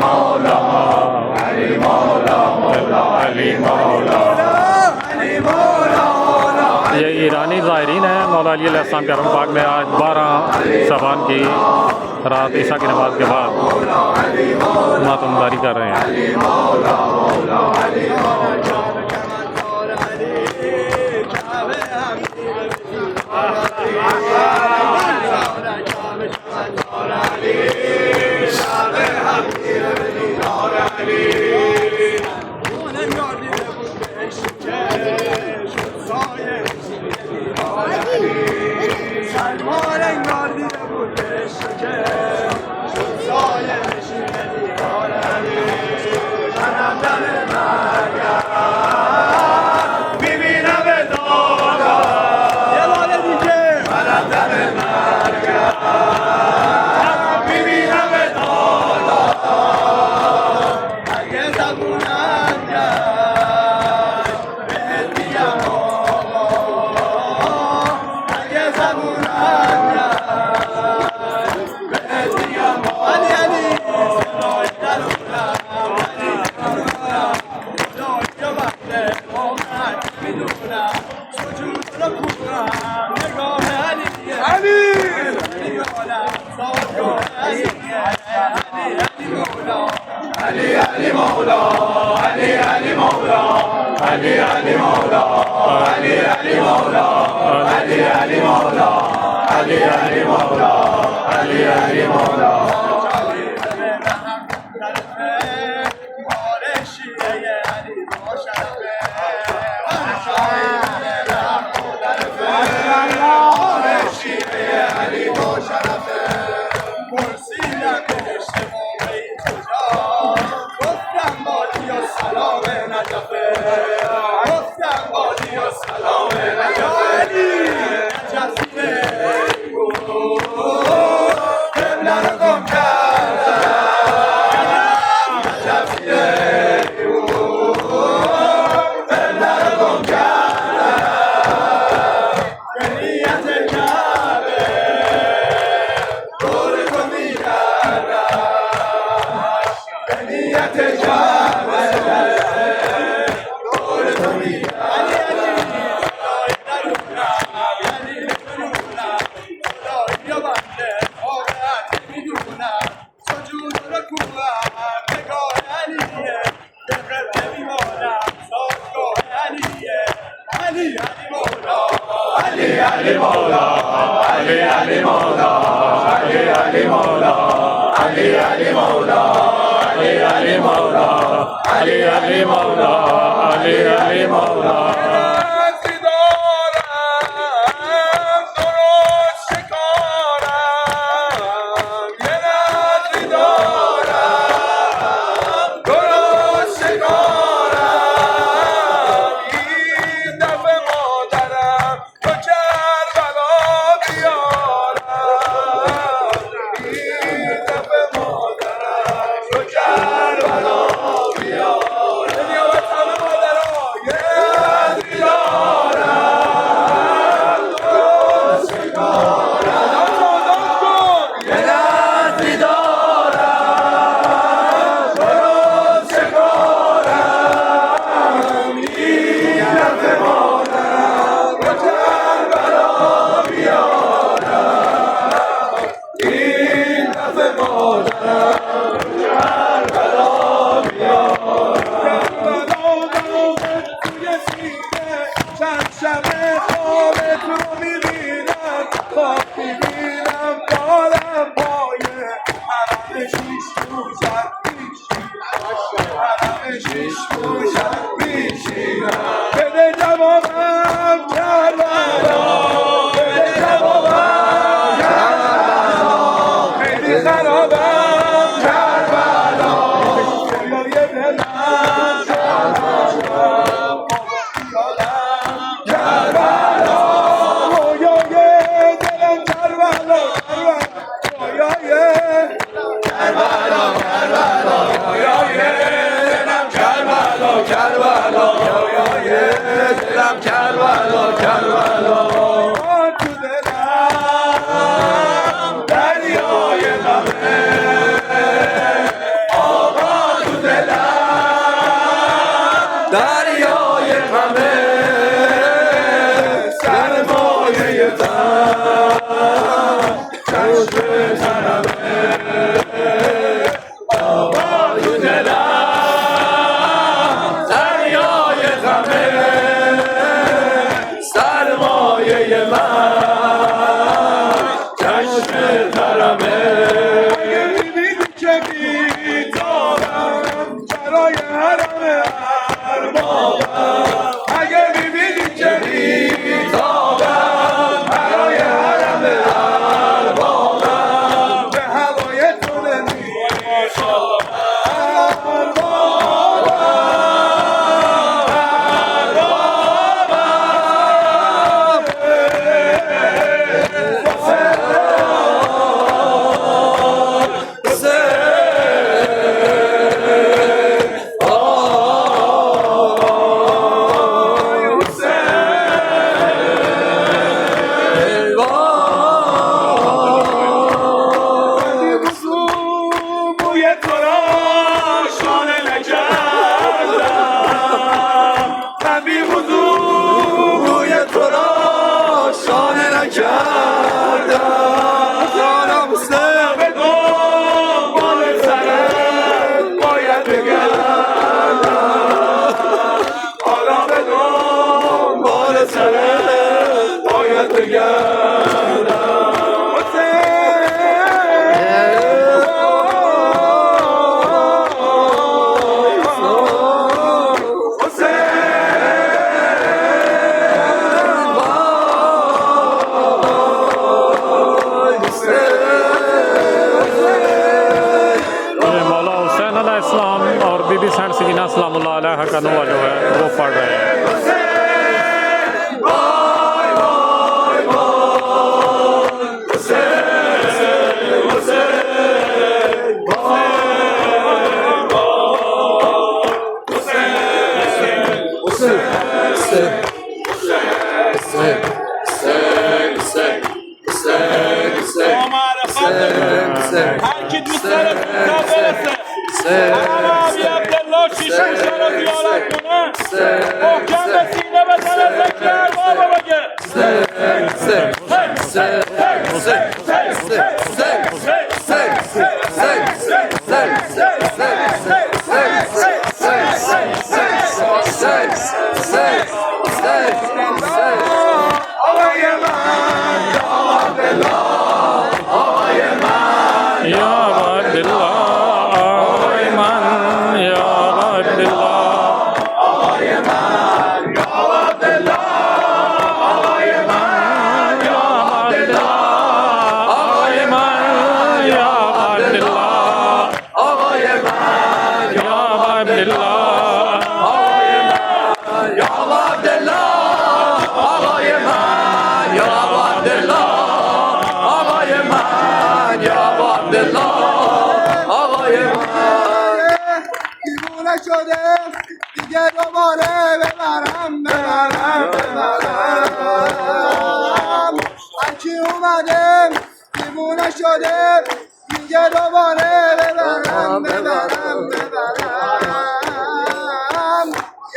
مولا علی مولا مولا علی مولا علی مولا ये ईरानी ज़ायरीन हैं मौला अली अलैहिस्सलाम के हरम पाक में आज 12 शबान की रात ईशा की नमाज के बाद मातमदारी कर रहे हैं। Kervala دریای غمه سرمایه غم چشم ترمه آوای دلم دریای غمه سرمایه من چشم ترمه اگه میبینی که بیتابم برای حرم اربابم اگه میبینی که بیتابم برای حرم اربابم به هوای تو نمی‌خوای ماشاءالله बीबी सैन सकीना सलामुल्लाह अलैहा का नुआ जो है वो पढ़ रहे हैं। هر کی دوست داره زودتر برسه عربی عبدالله شیشه رو زیارت کنه محکم به سینه بزنه ذکر اربابو بگه شده دیگه دوباره ببرم هرچی اومده دیوونه شده دیگه دوباره ببرم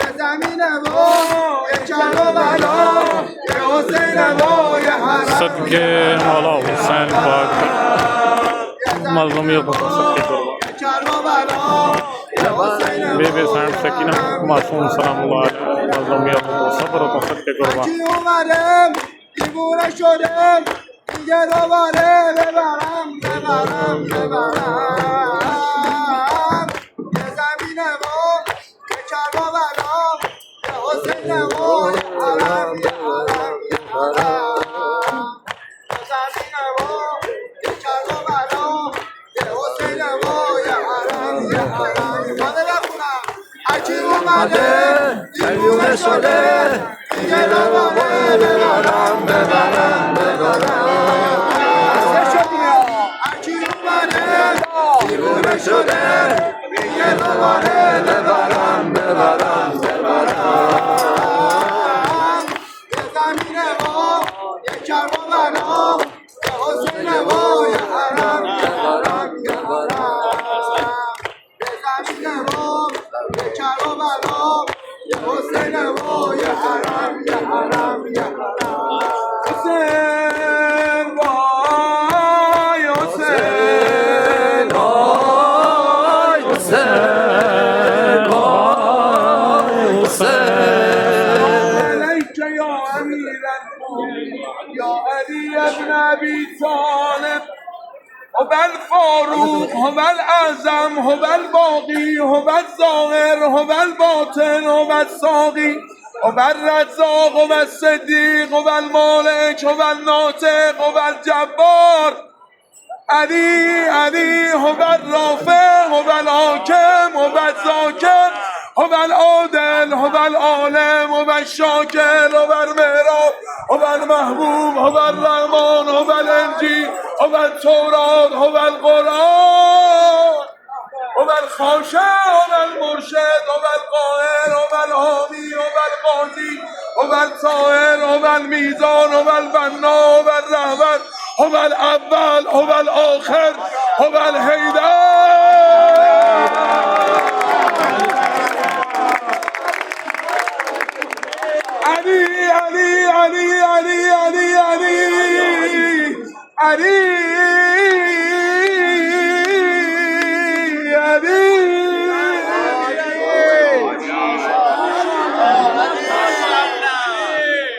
یه زمینه و یه چند و بلا یه حسینه و یه حرم صدقے مولا حسین پاک مظلومیوں کو صدقے قربان بیبی سینٹ سکینہ معصوم سلام اللہ علیہ مظلومیوں کو صبر کو صدقے قربان دیوونه شده دیگه دوباره ببرم یه زمینه و یه چرم و برام یه حسینه و یه حرم یه زمینه و یه چرم و برام یه حسینه و یه حرم مانه بخونم هرچی اومده دیوونه شده دیگه دوباره ببرم هرچی اومده دیوونه شده دیگه دوباره ببرم یه زمینه و یه کرم و برام یه حسینه و یه حرم یه زمینه و یه کرم و برام حرم یا حرم یا حرم حسین وای حسین وای حسین وای حسین عليك يا أمير المؤمنين يا علي بن أبي طالب هو الفاروق هو الأعظم هو الباقي هو الظاهر هو الباطن هو الساقي هو الرزاق هو الصديق هو المالك هو الناطق هو الجبار علي علي هو الرافع هو الحاكم هو الذاكر هو العادل هو العالم هو الشاكر هو المهراب هو المحبوب هو الرحمن هو الانجیل هو التوراة هو القرآن هو الخاشع هو المرشد هو القاهر هو الحامی هو القاضی هو الطاهر هو الميزان هو البنا هو الرهبر هو الاول هو الاخر هو الحیدر علي علي علي علي علي علي علي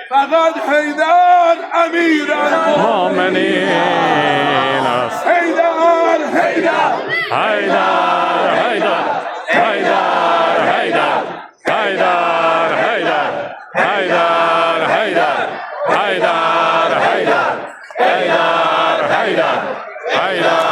فقط حيدر أمير المؤمنين حيدر حيدر حيدر حيدر حيدر حيدر حيدر حيدر حيدر حيدر حيدر حيدر حيدر حيدر حيدر